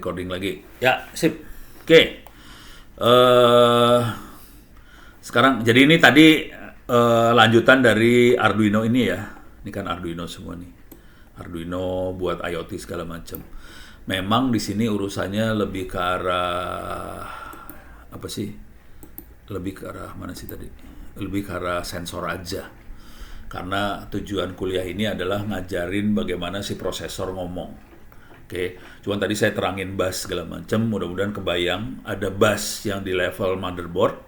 recording lagi. Ya, sip. Oke. Eh, Sekarang, jadi ini tadi lanjutan dari Arduino ini ya. Ini kan Arduino semua nih. Arduino buat IoT segala macam. Memang di sini urusannya lebih ke arah apa sih? Lebih ke arah mana sih tadi? Lebih ke arah sensor aja. Karena tujuan kuliah ini adalah ngajarin bagaimana si prosesor ngomong. Oke, cuman tadi saya terangin bus segala macam, mudah-mudahan kebayang. Ada bus yang di level motherboard,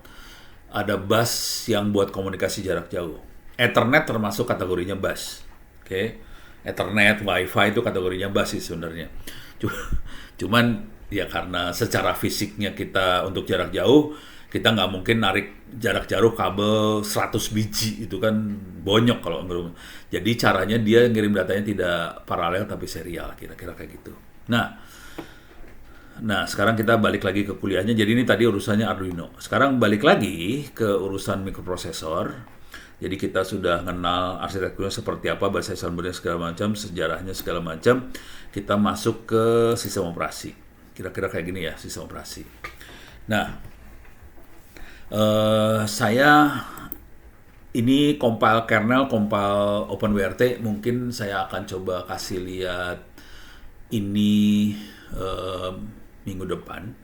ada bus yang buat komunikasi jarak jauh. Ethernet termasuk kategorinya bus. Oke, Ethernet, WiFi itu kategorinya bus sih sebenarnya. Cuman ya karena secara fisiknya kita untuk jarak jauh, kita nggak mungkin narik jarak jauh kabel 100 biji, itu kan bonyok kalau ngirim. Jadi caranya dia ngirim datanya tidak paralel tapi serial, kira-kira kayak gitu. Nah, sekarang kita balik lagi ke kuliahnya. Jadi ini tadi urusannya Arduino. Sekarang balik lagi ke urusan mikroprosesor. Jadi kita sudah kenal arsitekturnya seperti apa, bahasa Islamnya segala macam, sejarahnya segala macam. Kita masuk ke sistem operasi. Kira-kira kayak gini ya, sistem operasi. Nah, saya ini compile kernel, compile OpenWRT. Mungkin saya akan coba kasih lihat ini minggu depan,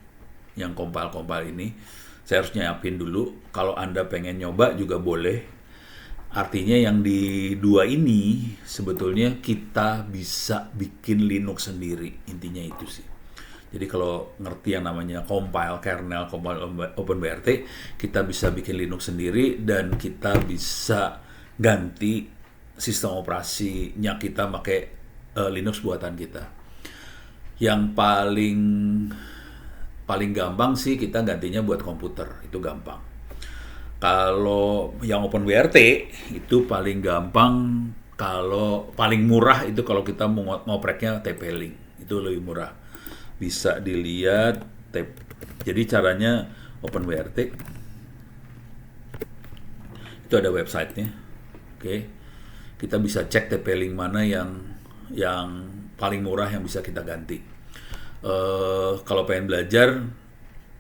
yang compile ini. Saya harus nyiapin dulu. Kalau Anda pengen nyoba juga boleh. Artinya yang di dua ini sebetulnya kita bisa bikin Linux sendiri. Intinya itu sih. Jadi kalau ngerti yang namanya compile kernel, compile OpenWRT, kita bisa bikin Linux sendiri dan kita bisa ganti sistem operasinya kita pakai Linux buatan kita. Yang paling gampang sih kita gantinya buat komputer, itu gampang. Kalau yang OpenWRT itu paling gampang, kalau paling murah itu kalau kita mau ngopreknya TP-Link, itu lebih murah. Bisa dilihat, jadi caranya OpenWRT itu ada websitenya. Oke, kita bisa cek TP-Link mana yang paling murah yang bisa kita ganti. Kalau pengen belajar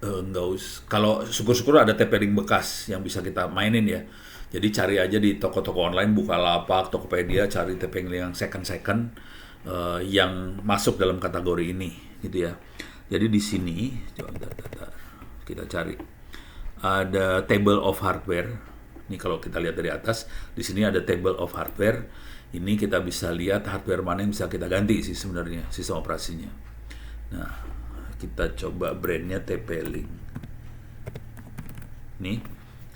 nggak usah, kalau syukur-syukur ada TP-Link bekas yang bisa kita mainin ya. Jadi cari aja di toko-toko online, Bukalapak, Tokopedia, cari TP-Link yang second yang masuk dalam kategori ini, gitu ya. Jadi di sini coba kita cari, ada table of hardware. Ini kalau kita lihat dari atas, di sini ada table of hardware. Ini kita bisa lihat hardware mana yang bisa kita ganti sih sebenarnya sistem operasinya. Nah, kita coba brandnya TP-Link. Nih,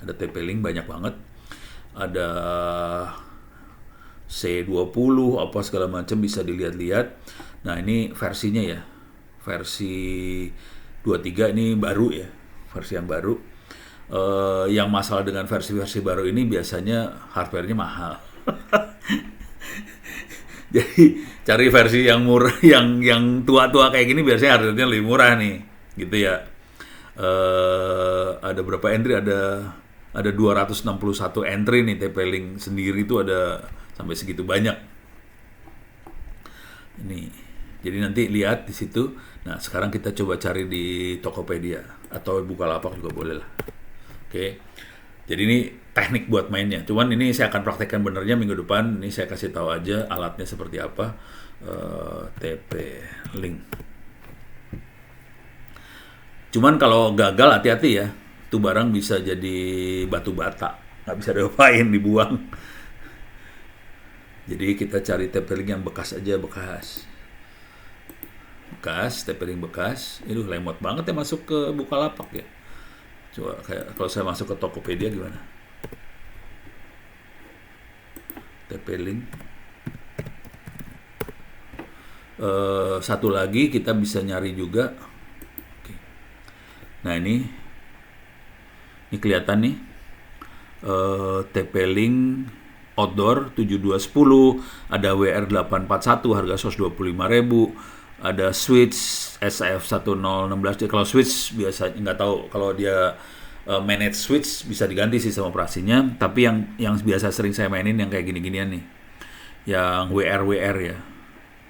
ada TP-Link banyak banget. Ada C20 apa segala macam bisa dilihat-lihat. Nah, ini versinya ya. Versi 23 ini baru ya. Versi yang baru. Yang masalah dengan versi-versi baru ini biasanya hardware-nya mahal. Jadi cari versi yang murah, yang tua-tua kayak gini biasanya harganya lebih murah nih, gitu ya. Ada berapa entry? Ada 261 entry nih, TP-Link sendiri itu ada sampai segitu banyak. Ini, jadi nanti lihat di situ. Nah, sekarang kita coba cari di Tokopedia atau Bukalapak juga boleh lah. Oke. Jadi ini teknik buat mainnya. Cuman ini saya akan praktekkan benernya minggu depan. Ini saya kasih tahu aja alatnya seperti apa. TP-Link. Cuman kalau gagal hati-hati ya. Itu barang bisa jadi batu bata. Nggak bisa diapain, dibuang. Jadi kita cari TP-Link yang bekas aja, bekas. TP-Link bekas. Itu lemot banget ya masuk ke Bukalapak ya. Coba kayak kalau saya masuk ke Tokopedia gimana? TP-Link. Satu lagi kita bisa nyari juga. Oke. Nah ini kelihatan nih. TP-Link outdoor 7210, ada WR841 harga 125.000. Ada switch SF1016. Kalau switch biasa nggak tahu kalau dia manage switch bisa diganti sistem operasinya. Tapi yang biasa sering saya mainin yang kayak gini-ginian nih, yang WR ya.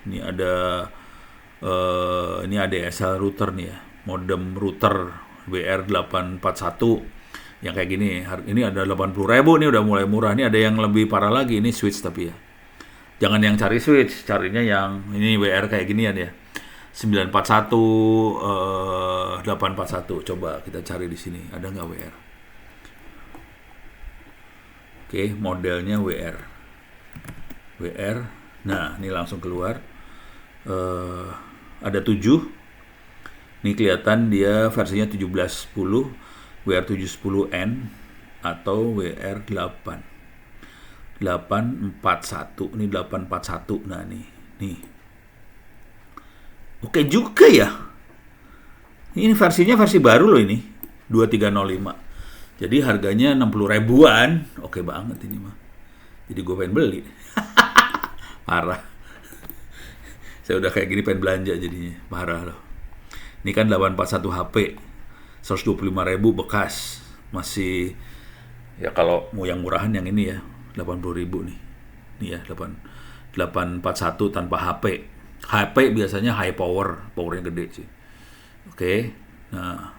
Ini ada Ini ADSL router nih ya, modem router WR841 yang kayak gini. Ini ada 80.000 nih, udah mulai murah. Ini ada yang lebih parah lagi, ini switch tapi ya. Jangan yang cari switch, carinya yang ini WR kayak ginian ya. 941 841. Coba kita cari di sini, ada nggak WR? Oke, modelnya WR. WR. Nah, ini langsung keluar. Ada 7. Ini kelihatan dia versinya 1710, WR710N atau WR8. 841. Ini 841. Nah, nih. Oke juga ya. Ini versi baru loh ini. 2305. Jadi harganya 60 ribuan. Oke banget ini mah. Jadi gue pengen beli. Parah. Saya udah kayak gini pengen belanja jadinya. Parah loh. Ini kan 841 HP. 125.000 bekas. Masih ya kalau mau yang murahan yang ini ya 80.000 nih. Nih ya 841 tanpa HP. HP biasanya high power, powernya gede sih. Oke. Nah,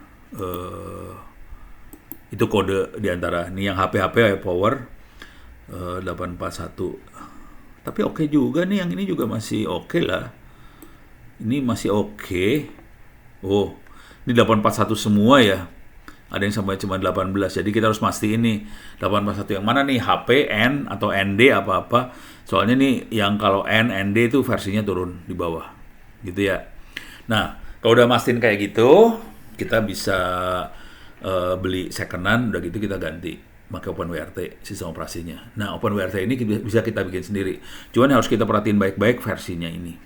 itu kode diantara ini yang HP high power 841. Tapi oke juga nih, yang ini juga masih oke lah. Ini masih oke. Oh, ini 841 semua ya. Ada yang sampai cuma 18. Jadi kita harus mastiin nih 841 yang mana nih, HP, N atau ND apa-apa. Soalnya nih yang kalau N, ND itu versinya turun di bawah. Gitu ya. Nah, kalau udah mastiin kayak gitu, kita bisa beli secondan, udah gitu kita ganti pakai OpenWRT sistem operasinya. Nah, OpenWRT ini bisa kita bikin sendiri. Cuman harus kita perhatiin baik-baik versinya ini.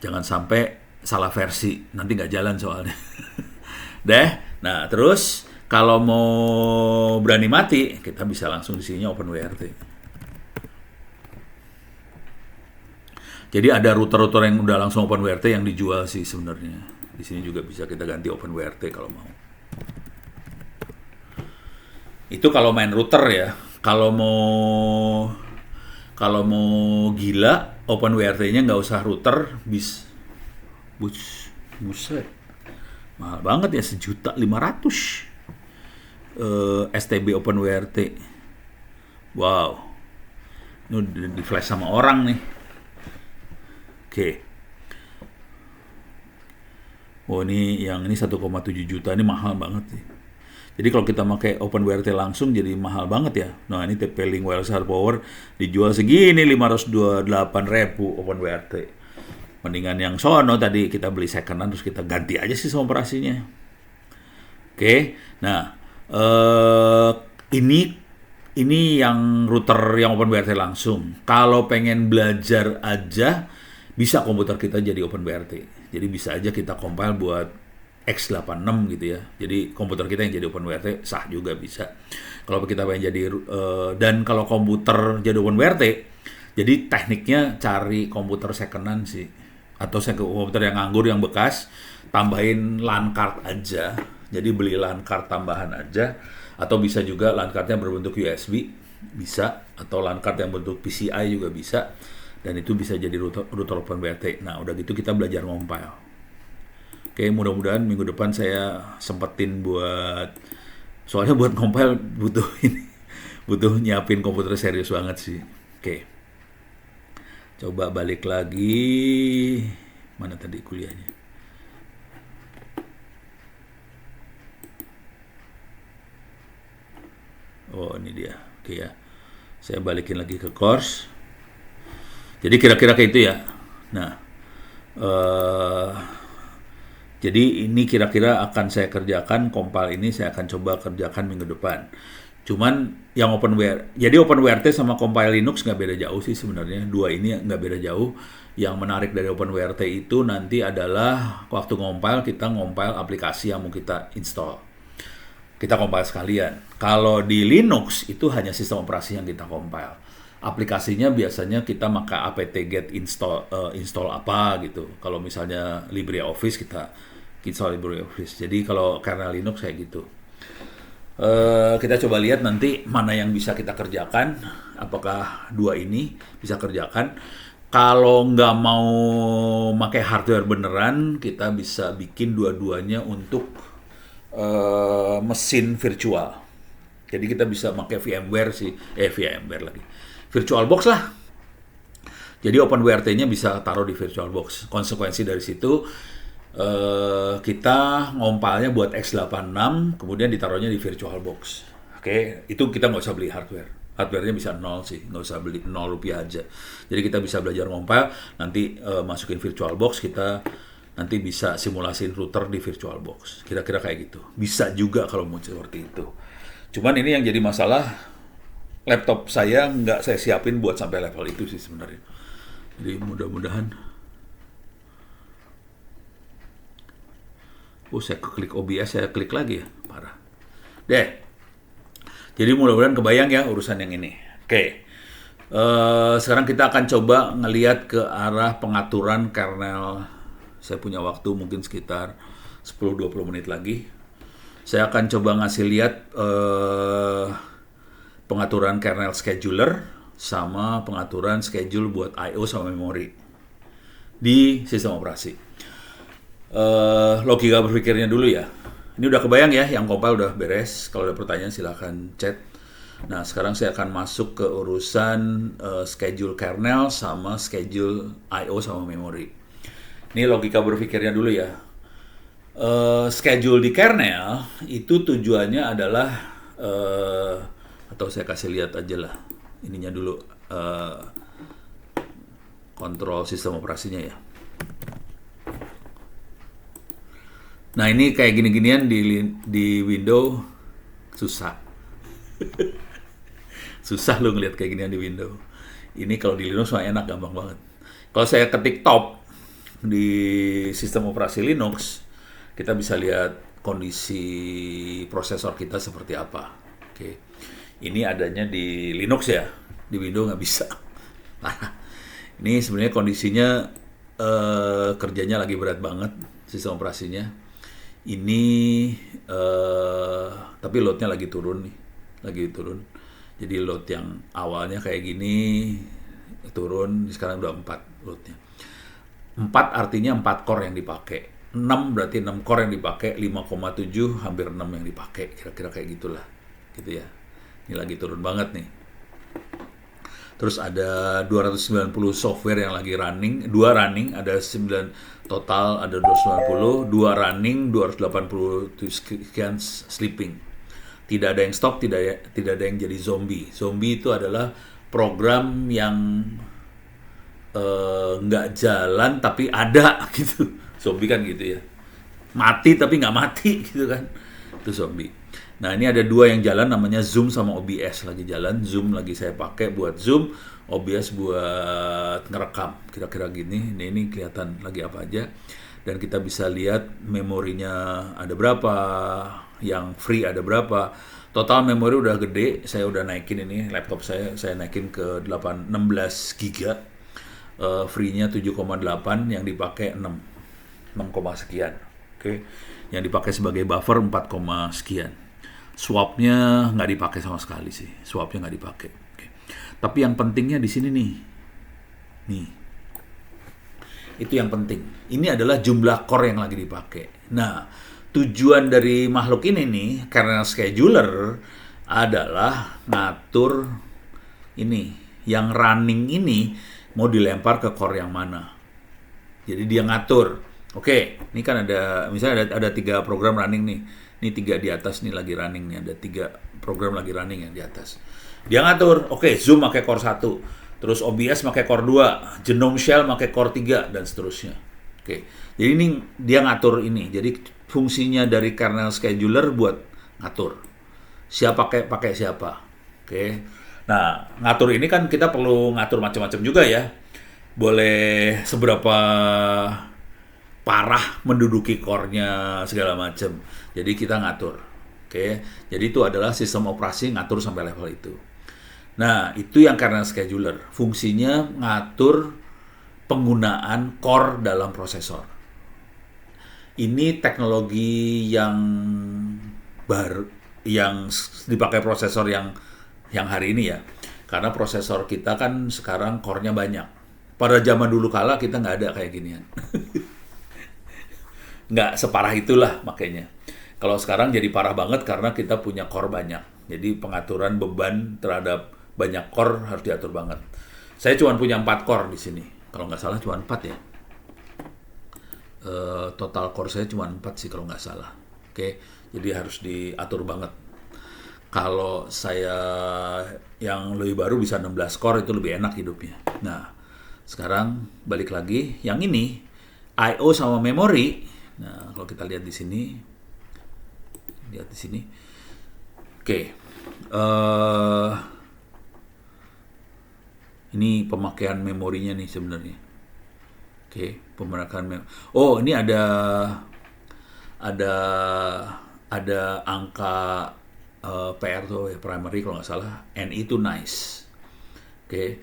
Jangan sampai salah versi, nanti nggak jalan soalnya. Nah, terus kalau mau berani mati, kita bisa langsung di sininya OpenWRT. Jadi ada router-router yang udah langsung OpenWRT yang dijual sih sebenarnya. Di sini juga bisa kita ganti OpenWRT kalau mau. Itu kalau main router ya. Kalau mau gila, OpenWRT-nya nggak usah router, buset. Mahal banget ya, 1.500.000 STB OpenWRT. Wow. Ini di flash sama orang nih. Oke. Oh, ini 1,7 juta, ini mahal banget sih. Jadi kalau kita pakai OpenWRT langsung jadi mahal banget ya. Nah, ini TP-Link Wireless Hard Power dijual segini 528.000 OpenWRT. Mendingan yang sono tadi kita beli secondan terus kita ganti aja sih sama operasinya. Oke. Nah, ini yang router yang OpenWRT langsung. Kalau pengen belajar aja, bisa komputer kita jadi OpenWRT. Jadi bisa aja kita compile buat X86 gitu ya. Jadi komputer kita yang jadi OpenWRT sah juga bisa. Kalau kita pengen jadi dan kalau komputer jadi OpenWRT, jadi tekniknya cari komputer secondan sih, atau komputer yang nganggur yang bekas, tambahin LAN card aja. Jadi beli LAN card tambahan aja, atau bisa juga LAN cardnya berbentuk USB bisa, atau LAN card yang bentuk PCI juga bisa, dan itu bisa jadi router OpenWRT. Nah, udah gitu kita belajar compile. Oke, mudah-mudahan minggu depan saya sempetin soalnya buat compile butuh nyiapin komputer serius banget sih. Oke. Coba balik lagi. Mana tadi kuliahnya? Oh, ini dia. Oke ya. Saya balikin lagi ke course. Jadi kira-kira kayak itu ya. Nah, jadi ini kira-kira akan saya kerjakan, compile ini saya akan coba kerjakan minggu depan. Cuman yang jadi OpenWRT sama compile Linux nggak beda jauh sih sebenarnya. Dua ini nggak beda jauh. Yang menarik dari OpenWRT itu nanti adalah waktu kita compile aplikasi yang mau kita install. Kita compile sekalian. Kalau di Linux itu hanya sistem operasi yang kita compile. Aplikasinya biasanya kita pakai apt-get install apa gitu. Kalau misalnya LibreOffice kita install LibreOffice. Jadi kalau kernel Linux kayak gitu. Kita coba lihat nanti mana yang bisa kita kerjakan. Apakah dua ini bisa kerjakan. Kalau nggak mau pakai hardware beneran, kita bisa bikin dua-duanya untuk mesin virtual. Jadi kita bisa pakai VMware sih, VMware lagi, VirtualBox lah. Jadi OpenWRT-nya bisa taruh di VirtualBox. Konsekuensi dari situ kita ngompalnya buat x86, kemudian ditaruhnya di VirtualBox. Oke, itu kita nggak usah beli hardware. Hardware-nya bisa nol sih, nggak usah beli, 0 rupiah aja. Jadi kita bisa belajar ngompal, nanti masukin VirtualBox, kita nanti bisa simulasiin router di VirtualBox. Kira-kira kayak gitu. Bisa juga kalau mau seperti itu. Cuman ini yang jadi masalah, laptop saya nggak saya siapin buat sampai level itu sih sebenarnya. Jadi mudah-mudahan. Saya klik OBS, saya klik lagi ya, parah. Deh. Jadi mudah-mudahan kebayang ya urusan yang ini. Oke. Sekarang kita akan coba ngelihat ke arah pengaturan kernel. Saya punya waktu mungkin sekitar 10-20 menit lagi. Saya akan coba ngasih lihat pengaturan kernel scheduler sama pengaturan schedule buat I/O sama memori di sistem operasi. Logika berpikirnya dulu ya. Ini udah kebayang ya, yang compile udah beres. Kalau ada pertanyaan silahkan chat. Nah, sekarang saya akan masuk ke urusan schedule kernel sama schedule I/O sama memori. Ini logika berpikirnya dulu ya. Schedule di kernel itu tujuannya adalah atau saya kasih lihat aja lah ininya dulu, kontrol sistem operasinya ya. Nah, ini kayak gini-ginian di Windows susah. Susah lo ngeliat kayak ginian di Windows. Ini kalau di Linux mah enak, gampang banget. Kalau saya ketik top di sistem operasi Linux, kita bisa lihat kondisi prosesor kita seperti apa. Oke. Ini adanya di Linux ya, di Windows nggak bisa. Ini sebenarnya kondisinya kerjanya lagi berat banget sistem operasinya. Ini tapi loadnya lagi turun nih, lagi turun. Jadi load yang awalnya kayak gini turun, sekarang udah 4 loadnya. 4 artinya 4 core yang dipakai. 6 berarti 6 core yang dipakai, 5,7 hampir 6 yang dipakai, kira-kira kayak gitulah, gitu ya. Ini lagi turun banget nih. Terus ada 290 software yang lagi running, 2 running, ada 9 total, ada 290, 2 running, 280 sekian sleeping. Tidak ada yang stop, tidak ada yang jadi zombie. Zombie itu adalah program yang nggak jalan tapi ada gitu. Zombie kan gitu ya. Mati tapi nggak mati gitu kan. Itu zombie. Nah, ini ada 2 yang jalan, namanya Zoom sama OBS lagi jalan. Zoom lagi saya pakai buat Zoom, OBS buat ngerekam. Kira-kira gini, ini kelihatan lagi apa aja. Dan kita bisa lihat memorinya ada berapa, yang free ada berapa. Total memori udah gede, saya udah naikin ini, laptop saya naikin ke 16 giga. Free-nya 7,8, yang dipakai 6 sekian. Oke. Yang dipakai sebagai buffer 4, sekian. Swap-nya nggak dipakai sama sekali sih. Swap-nya nggak dipakai. Oke. Tapi yang pentingnya di sini nih. Nih. Itu yang penting. Ini adalah jumlah core yang lagi dipakai. Nah, tujuan dari makhluk ini nih, kernel scheduler, adalah ngatur ini. Yang running ini mau dilempar ke core yang mana. Jadi dia ngatur. Oke, ini kan ada, misalnya ada 3 program running nih. Ini 3 di atas nih lagi running nih, ada 3 program lagi running yang di atas. Dia ngatur, oke, Zoom pakai core 1, terus OBS pakai core 2, Genome Shell pakai core 3 dan seterusnya. Oke. Jadi ini dia ngatur ini. Jadi fungsinya dari kernel scheduler buat ngatur. Siapa pakai siapa. Oke. Nah, ngatur ini kan kita perlu ngatur macam-macam juga ya. Boleh seberapa parah menduduki core-nya segala macam. Jadi kita ngatur. Oke. Jadi itu adalah sistem operasi ngatur sampai level itu. Nah, itu yang kernel scheduler. Fungsinya ngatur penggunaan core dalam prosesor. Ini teknologi yang baru, yang dipakai prosesor yang hari ini ya. Karena prosesor kita kan sekarang core-nya banyak. Pada zaman dulu kala kita nggak ada kayak ginian. Nggak separah itulah makanya. Kalau sekarang jadi parah banget karena kita punya core banyak. Jadi pengaturan beban terhadap banyak core harus diatur banget. Saya cuma punya 4 core di sini. Kalau nggak salah cuma 4 ya. Total core saya cuma 4 sih kalau nggak salah. Oke, jadi harus diatur banget. Kalau saya yang lebih baru bisa 16 core itu lebih enak hidupnya. Nah, sekarang balik lagi, yang ini I/O sama memori. Nah, kalau kita lihat di sini, Oke, ini pemakaian memorinya nih sebenarnya. Oke, pemakaian Oh, ini ada angka PR tuh ya, primary kalau nggak salah. NI itu nice. Oke.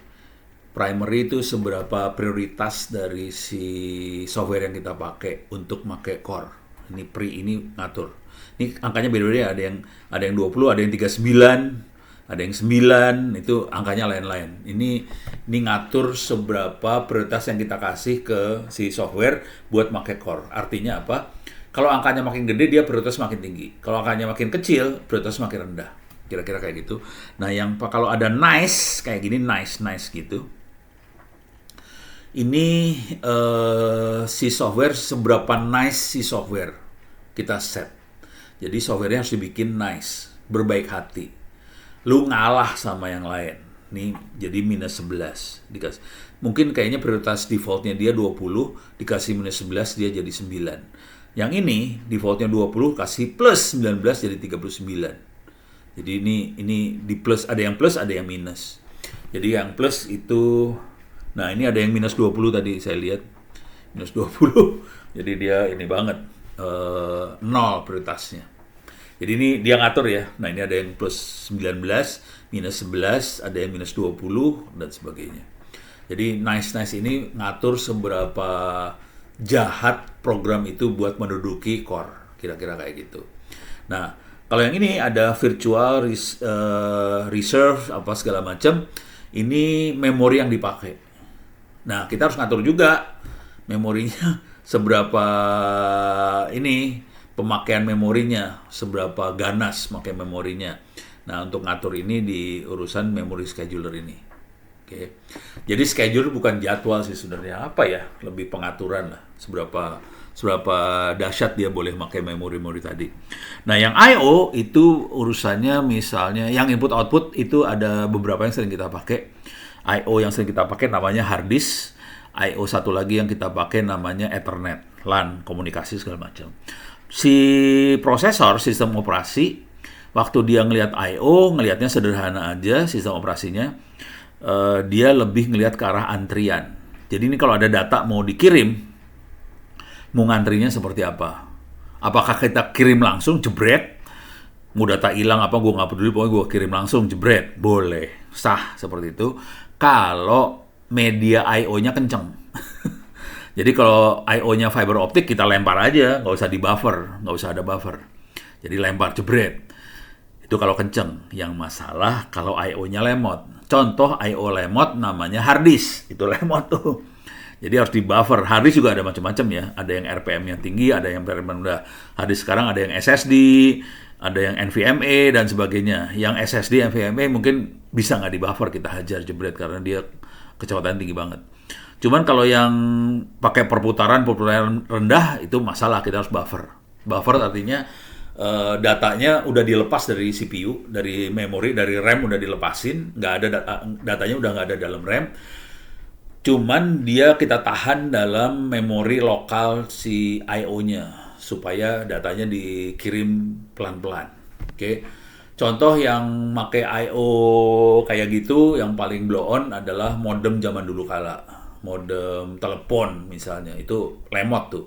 Primary itu seberapa prioritas dari si software yang kita pakai untuk pakai core. Ini ini ngatur. Ini angkanya beda-beda, ada yang 20, ada yang 39, ada yang 9, itu angkanya lain-lain. Ini ngatur seberapa prioritas yang kita kasih ke si software buat pakai core. Artinya apa? Kalau angkanya makin gede, dia prioritas makin tinggi. Kalau angkanya makin kecil, prioritas makin rendah. Kira-kira kayak gitu. Nah, kalau ada nice, kayak gini, nice gitu. Ini si software, seberapa nice si software kita set. Jadi softwarenya harus dibikin nice, berbaik hati. Lu ngalah sama yang lain. Nih, jadi minus 11. Mungkin kayaknya prioritas defaultnya dia 20, dikasih minus 11, dia jadi 9. Yang ini defaultnya 20 kasih plus 19 jadi 39. Jadi ini di plus, ada yang plus, ada yang minus. Jadi yang plus itu, nah ini ada yang minus 20 tadi saya lihat. Minus 20. Jadi dia ini banget, 0 prioritasnya. Jadi ini dia ngatur ya. Nah, ini ada yang plus 19, minus 11, ada yang minus 20 dan sebagainya. Jadi nice ini ngatur seberapa jahat program itu buat menduduki core, kira-kira kayak gitu. Nah, kalau yang ini ada virtual reserve apa segala macam, ini memori yang dipakai. Nah, kita harus ngatur juga memorinya seberapa ini pemakaian memorinya, seberapa ganas pakai memorinya. Nah, untuk ngatur ini di urusan memory scheduler ini. Oke. Jadi schedule bukan jadwal sih sebenarnya, apa ya? Lebih pengaturan lah, seberapa dahsyat dia boleh pakai memori tadi. Nah, yang I/O itu urusannya misalnya yang input output itu ada beberapa yang sering kita pakai. I/O yang sering kita pakai namanya hard disk. I/O satu lagi yang kita pakai namanya Ethernet, LAN, komunikasi segala macam. Si prosesor, sistem operasi, waktu dia ngelihat I/O, ngelihatnya sederhana aja sistem operasinya. Dia lebih ngelihat ke arah antrian. Jadi ini kalau ada data mau dikirim, mau ngantrinya seperti apa? Apakah kita kirim langsung, jebret? Mau data hilang apa, gue nggak peduli, pokoknya gue kirim langsung, jebret. Boleh, sah seperti itu. Kalau media I/O-nya kenceng. Jadi kalau I/O-nya fiber optik, kita lempar aja, nggak usah di buffer, nggak usah ada buffer. Jadi lempar, jebret. Itu kalau kenceng. Yang masalah kalau I/O-nya lemot. Contoh I/O lemot namanya hard disk. Itu lemot tuh. Jadi harus di buffer. Hard disk juga ada macam-macam ya. Ada yang RPM-nya tinggi, ada yang RPM rendah. Hard disk sekarang ada yang SSD, ada yang NVMe dan sebagainya. Yang SSD, NVMe mungkin bisa nggak di buffer, kita hajar jebret karena dia kecepatan tinggi banget. Cuman kalau yang pakai perputaran rendah itu masalah, kita harus buffer. Buffer artinya datanya udah dilepas dari CPU, dari memori, dari RAM udah dilepasin, nggak ada datanya udah nggak ada dalam RAM. Cuman dia kita tahan dalam memori lokal si I/O-nya supaya datanya dikirim pelan-pelan. Oke. Contoh yang pakai I/O kayak gitu yang paling blow on adalah modem zaman dulu kala. Modem telepon misalnya, itu lemot tuh.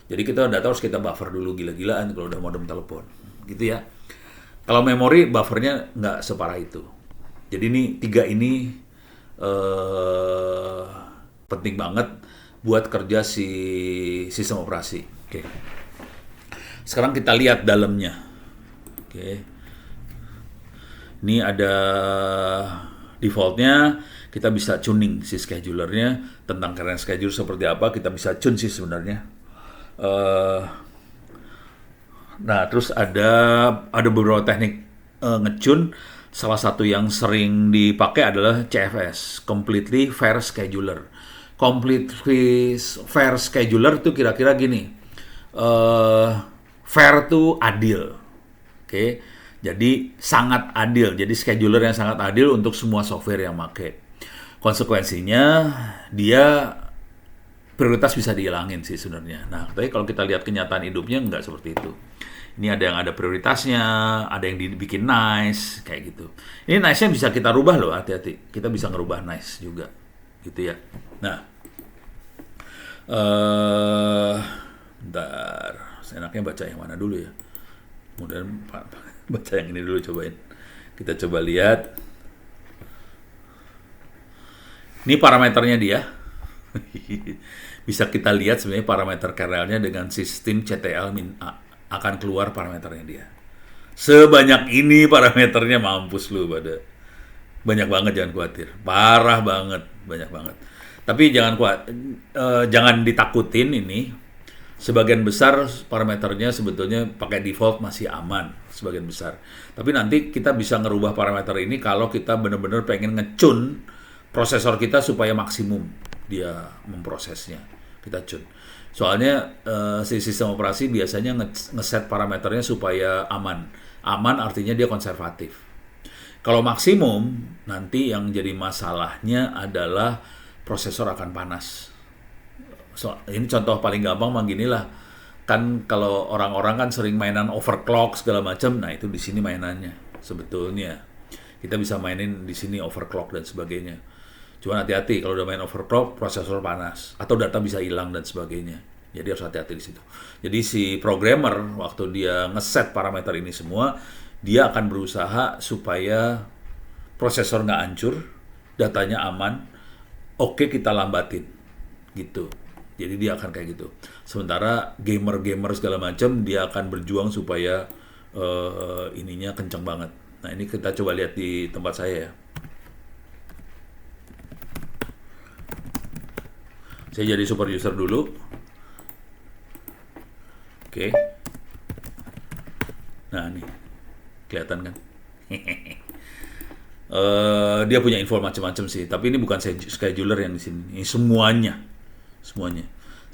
Jadi kita data harus kita buffer dulu gila-gilaan kalau udah modem telepon, gitu ya. Kalau memori buffernya nggak separah itu. Jadi ini 3 ini penting banget buat kerja si sistem operasi. Oke. Sekarang kita lihat dalamnya. Oke. Ini ada defaultnya. kita bisa tuning si schedulernya tentang kernel schedule seperti apa, kita bisa tune sih sebenarnya. Eh, Nah, terus ada beberapa teknik nge-tune. Salah satu yang sering dipakai adalah CFS, Completely Fair Scheduler. Completely Fair Scheduler itu kira-kira gini. Fair itu adil. Oke. Jadi sangat adil. Jadi scheduler yang sangat adil untuk semua software yang pakai. Konsekuensinya dia prioritas bisa dihilangin sih sebenarnya. Nah, tapi kalau kita lihat kenyataan hidupnya nggak seperti itu. Ini ada yang ada prioritasnya, ada yang dibikin nice, kayak gitu. Ini nice-nya bisa kita rubah loh, hati-hati. Kita bisa ngerubah nice juga, gitu ya. Nah, bentar. Enaknya baca yang mana dulu ya? Kemudian baca yang ini dulu, cobain. Kita coba lihat. Ini parameternya dia. Bisa kita lihat sebenarnya parameter kernelnya dengan sistem CTL-A. Akan keluar parameternya dia. Sebanyak ini parameternya, mampus lu pada. Banyak banget, jangan khawatir. Parah banget, banyak banget. Tapi jangan ditakutin ini. Sebagian besar parameternya sebetulnya pakai default masih aman, sebagian besar. Tapi nanti kita bisa ngerubah parameter ini kalau kita benar-benar pengen ngecun prosesor kita supaya maksimum dia memprosesnya. Kita tune. Soalnya si sistem operasi biasanya ngeset parameternya supaya aman. Aman artinya dia konservatif. Kalau maksimum, nanti yang jadi masalahnya adalah prosesor akan panas. Ini contoh paling gampang mah gini lah. Kan kalau orang-orang kan sering mainan overclock segala macam, nah itu di sini mainannya sebetulnya. Kita bisa mainin di sini overclock dan sebagainya. Cuma hati-hati kalau udah main overclock, prosesor panas atau data bisa hilang dan sebagainya. Jadi harus hati-hati di situ. Jadi si programmer waktu dia ngeset parameter ini semua, dia akan berusaha supaya prosesor nggak hancur, datanya aman. Oke, kita lambatin, gitu. Jadi dia akan kayak gitu. Sementara gamer-gamer segala macam dia akan berjuang supaya ininya kenceng banget. Nah ini kita coba lihat di tempat saya ya. Saya jadi super user dulu. Oke. Nah, nih. Kelihatan kan? Dia punya info macam-macam sih, tapi ini bukan scheduler yang di sini. Ini semuanya.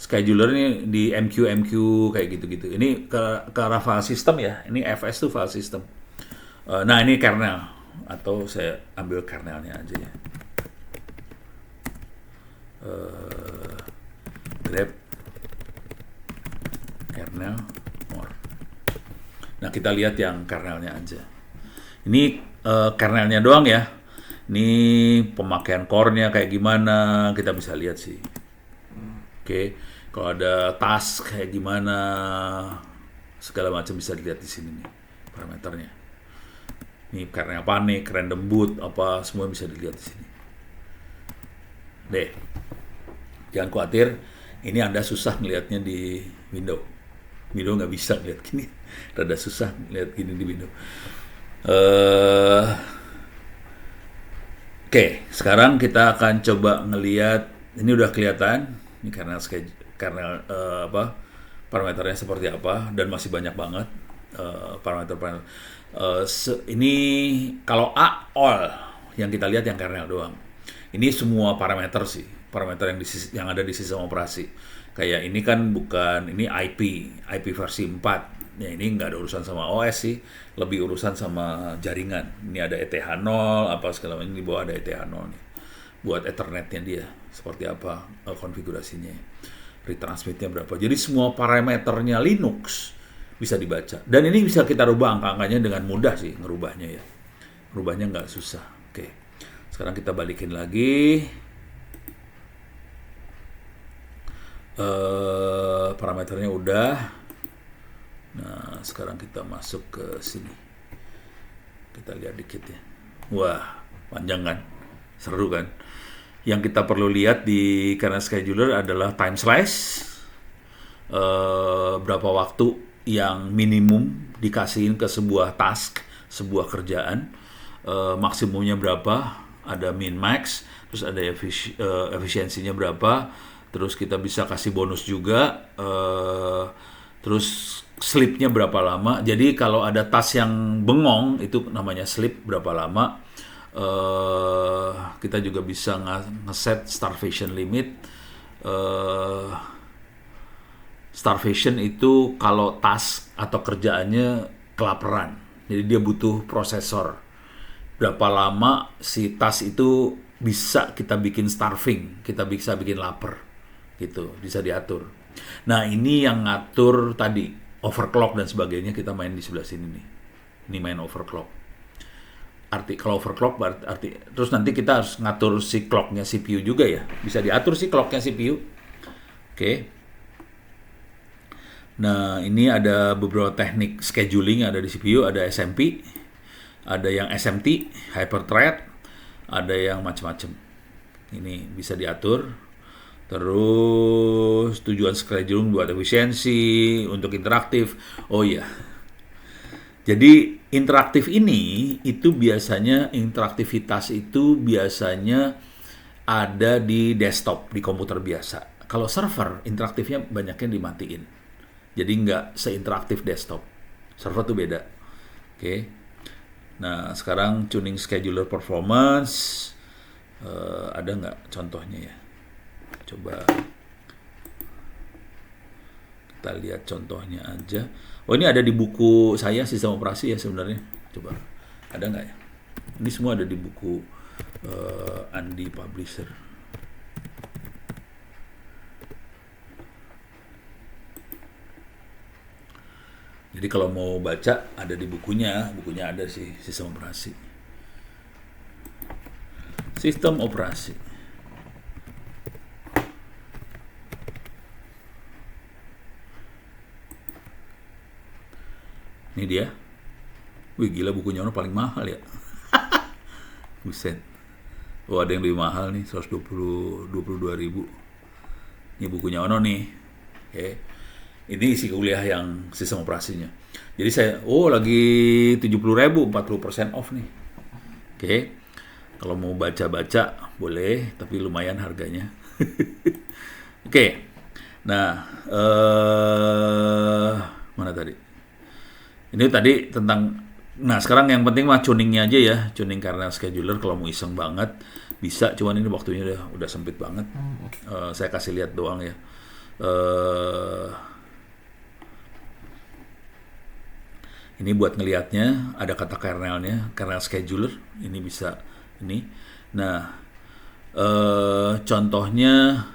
Scheduler ini di MQ kayak gitu-gitu. Ini ke arah file system ya. Ini FS tuh file system. Nah, ini kernel atau saya ambil kernelnya aja ya. Grab kernel more. Nah, kita lihat yang kernelnya aja. Ini kernelnya doang ya. Ini pemakaian core-nya kayak gimana, kita bisa lihat sih. Oke, kalau ada task kayak gimana, segala macam bisa dilihat di sini nih parameternya. Ini kernel panik, random boot, apa semua bisa dilihat di sini. Deh. Jangan khawatir, ini Anda susah melihatnya di Windows. Windows nggak bisa lihat gini, rada susah lihat gini di Windows. Oke, sekarang kita akan coba ngelihat. Ini udah kelihatan, ini karena parameternya seperti apa, dan masih banyak banget parameter. Ini kalau all yang kita lihat yang kernel doang. Ini semua parameter sih. Parameter yang ada di sistem operasi. Kayak ini kan bukan, ini IP versi 4. Ya ini nggak ada urusan sama OS sih, lebih urusan sama jaringan. Ini ada ETH0, apa segala macam, di bawah ada ETH0 nih. Buat Ethernetnya dia, seperti apa konfigurasinya. Retransmitnya berapa. Jadi semua parameternya Linux bisa dibaca. Dan ini bisa kita rubah angka-angkanya dengan mudah sih, ngerubahnya ya. Ngerubahnya nggak susah. Oke, sekarang kita balikin lagi. Parameternya udah. Nah, sekarang kita masuk ke sini. Kita lihat dikit ya. Wah, panjang kan? Seru kan? Yang kita perlu lihat di kernel scheduler adalah time slice. Berapa waktu yang minimum dikasihin ke sebuah task, sebuah kerjaan. Maksimumnya berapa? ada min max, terus ada efisiensinya berapa, terus kita bisa kasih bonus juga, terus sleep-nya berapa lama. Jadi kalau ada tas yang bengong itu namanya sleep berapa lama. Kita juga bisa ngeset starvation limit. Starvation itu kalau tas atau kerjaannya kelaparan, jadi dia butuh prosesor. Berapa lama si tas itu bisa kita bikin starving, kita bisa bikin lapar, gitu, bisa diatur. Nah ini yang ngatur tadi overclock dan sebagainya, kita main di sebelah sini nih. Ini main overclock. Kalau overclock berarti terus nanti kita harus ngatur si clocknya CPU juga ya, bisa diatur si clocknya CPU. Oke. Nah, ini ada beberapa teknik scheduling yang ada di CPU, ada SMP, ada yang SMT, hyperthread, ada yang macam-macam. Ini bisa diatur. Terus tujuan scheduling buat efisiensi, untuk interaktif. Oh iya. Jadi interaktif ini itu biasanya interaktivitas itu biasanya ada di desktop, di komputer biasa. Kalau server interaktifnya banyaknya dimatiin. Jadi nggak seinteraktif desktop. Server tuh beda. Oke. Nah, sekarang tuning scheduler performance. Ada nggak contohnya ya? Coba kita lihat contohnya aja. Oh, ini ada di buku saya, sistem operasi ya sebenarnya. Coba, ada nggak ya? Ini semua ada di buku Andi Publisher. Jadi kalau mau baca ada di bukunya ada sih sistem operasi. Sistem operasi. Ini dia. Wih gila, bukunya orang paling mahal ya. Buset. Oh ada yang lebih mahal nih, 22.000. Ini bukunya Ono nih. Oke. Ini isi kuliah yang sistem operasinya. Jadi saya, lagi 70.000, 40% off nih. Oke. Kalau mau baca-baca boleh, tapi lumayan harganya. Oke. Nah, mana tadi? Ini tadi tentang, nah sekarang yang penting mah tuningnya aja ya, tuning karena scheduler. Kalau mau iseng banget bisa, cuman ini waktunya udah sempit banget. Saya kasih lihat doang ya. Ini buat ngelihatnya, ada kata kernelnya, kernel scheduler. Ini bisa ini. Nah, contohnya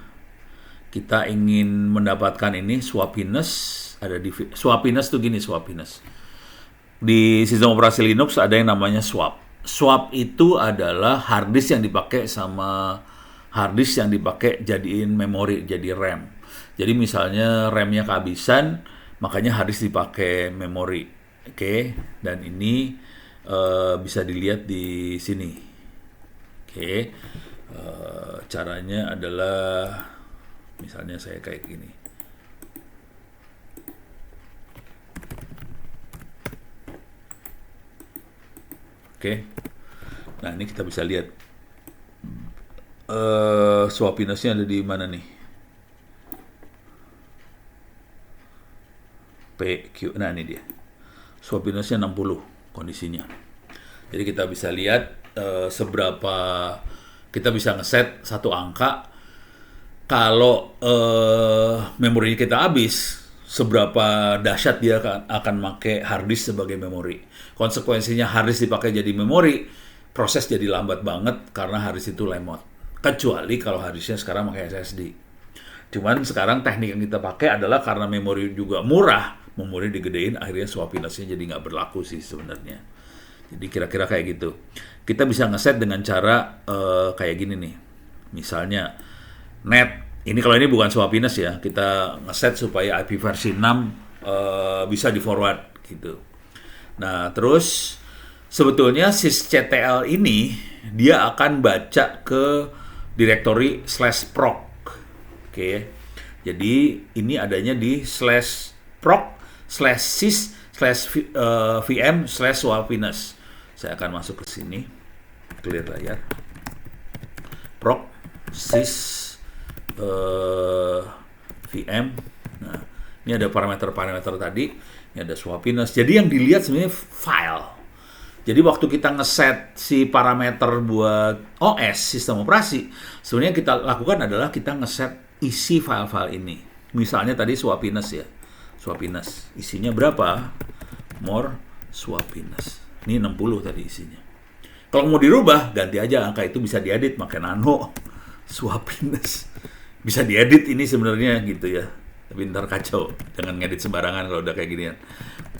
kita ingin mendapatkan ini swappiness. Ada di swappiness tuh gini, swappiness. Di sistem operasi Linux ada yang namanya swap. Swap itu adalah hard disk yang dipakai sama hard disk yang dipakai jadiin memori, jadi RAM. Jadi misalnya RAM-nya kehabisan, makanya hard disk dipakai memori. Oke, dan ini bisa dilihat di sini. Oke, caranya adalah misalnya saya kayak gini. Oke, nah ini kita bisa lihat swappiness-nya ada di mana nih? PQ, nah ini dia. Swappiness-nya 60 kondisinya. Jadi kita bisa lihat seberapa kita bisa ngeset satu angka. Kalau memorinya kita habis, seberapa dahsyat dia akan pakai hard disk sebagai memori. Konsekuensinya hard disk dipakai jadi memori, proses jadi lambat banget karena hard disk itu lemot. Kecuali kalau hard disknya sekarang pakai SSD. Cuman sekarang teknik yang kita pakai adalah karena memori juga murah, memori digedein, akhirnya swappiness-nya jadi nggak berlaku sih sebenarnya. Jadi kira-kira kayak gitu. Kita bisa ngeset dengan cara kayak gini nih. Misalnya net, ini kalau ini bukan swappiness ya, kita ngeset supaya IP versi 6 bisa di forward gitu. Nah terus sebetulnya sysctl ini dia akan baca ke directory /proc. Oke, jadi ini adanya di /proc/sys/vm/swappiness. Saya akan masuk ke sini, clear layar. sys VM. Nah, ini ada parameter-parameter tadi, ini ada swappiness. Jadi yang dilihat sebenarnya file. Jadi waktu kita ngeset si parameter buat OS, sistem operasi, sebenarnya kita lakukan adalah kita ngeset isi file-file ini. Misalnya tadi swappiness ya. Swappiness. Isinya berapa? More swappiness. Ini 60 tadi isinya. Kalau mau dirubah, ganti aja angka itu, bisa diedit pakai nano swappiness. Bisa diedit ini sebenarnya gitu ya. Tapi ntar kacau. Jangan ngedit sembarangan kalau udah kayak ginian.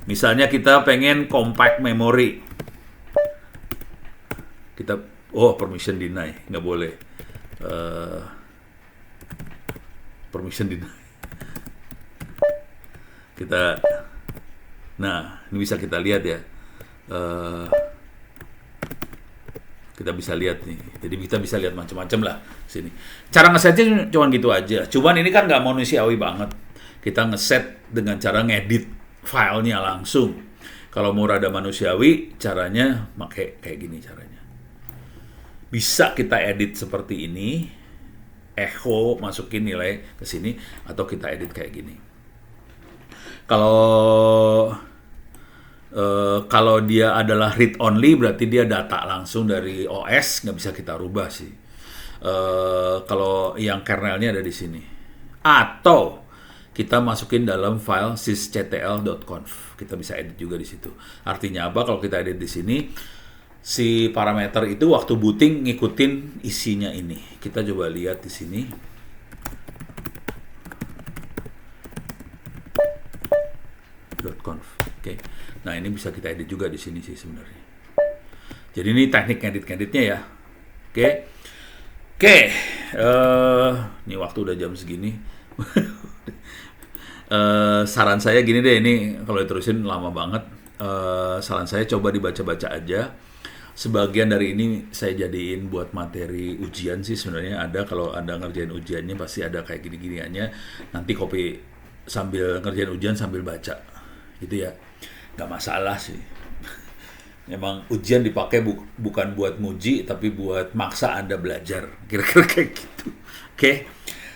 Misalnya kita pengen compact memory. Kita, permission deny, nggak boleh. Permission deny. Nah, ini bisa kita lihat ya. Kita bisa lihat nih. Jadi kita bisa lihat macam-macam lah sini. Cara ngesetnya cuma gitu aja. Cuman ini kan nggak manusiawi banget. Kita ngeset dengan cara ngedit filenya langsung. Kalau mau rada manusiawi, caranya pakai kayak gini caranya. Bisa kita edit seperti ini, echo masukin nilai ke sini, atau kita edit kayak gini. Kalau dia adalah read only, berarti dia data langsung dari OS, nggak bisa kita rubah sih. Kalau yang kernelnya ada di sini, atau kita masukin dalam file sysctl.conf, kita bisa edit juga di situ. Artinya apa? Kalau kita edit di sini, si parameter itu waktu booting ngikutin isinya ini. Kita coba lihat di sini. .conf. Oke. Nah, ini bisa kita edit juga di sini sih sebenarnya. Jadi ini teknik ngedit-ngeditnya ya. Oke. Ini waktu udah jam segini. Saran saya gini deh, ini kalau diterusin lama banget. Saran saya coba dibaca-baca aja. Sebagian dari ini saya jadiin buat materi ujian sih sebenarnya ada. Kalau Anda ngerjain ujiannya pasti ada kayak gini-giniannya. Nanti copy sambil ngerjain ujian sambil baca. Gitu ya. Nggak masalah sih. Memang ujian dipakai bukan buat muji, tapi buat maksa Anda belajar. Kira-kira kayak gitu. Oke.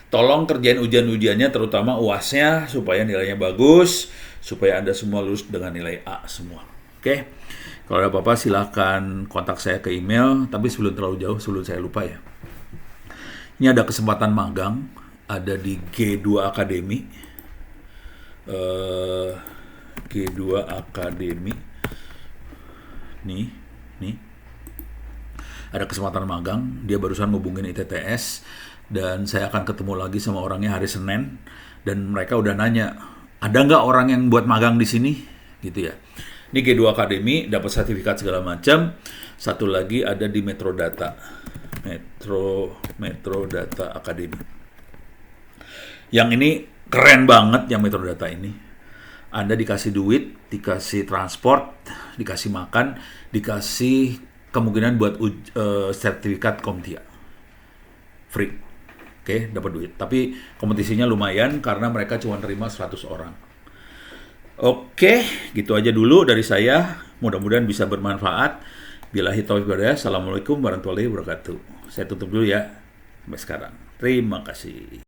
Tolong kerjain ujian-ujiannya, terutama UAS-nya, supaya nilainya bagus, supaya Anda semua lulus dengan nilai A semua. Oke. Kalau ada apa-apa silahkan kontak saya ke email, tapi sebelum terlalu jauh, sebelum saya lupa ya. Ini ada kesempatan magang, ada di G2 Academy. G2 Academy. Nih. Ada kesempatan magang, dia barusan ngubungin ITTS, dan saya akan ketemu lagi sama orangnya hari Senin, dan mereka udah nanya, ada nggak orang yang buat magang di sini? Gitu ya. Ini G2 Academy, dapat sertifikat segala macam. Satu lagi ada di Metro Data Academy. Yang ini keren banget yang Metro Data ini. Anda dikasih duit, dikasih transport, dikasih makan, dikasih kemungkinan buat sertifikat Komtia. Free. Oke, dapat duit. Tapi kompetisinya lumayan karena mereka cuma terima 100 orang. Oke, gitu aja dulu dari saya. Mudah-mudahan bisa bermanfaat. Billahi taufiq wal hidayah. Assalamualaikum warahmatullahi wabarakatuh. Saya tutup dulu ya. Sampai sekarang. Terima kasih.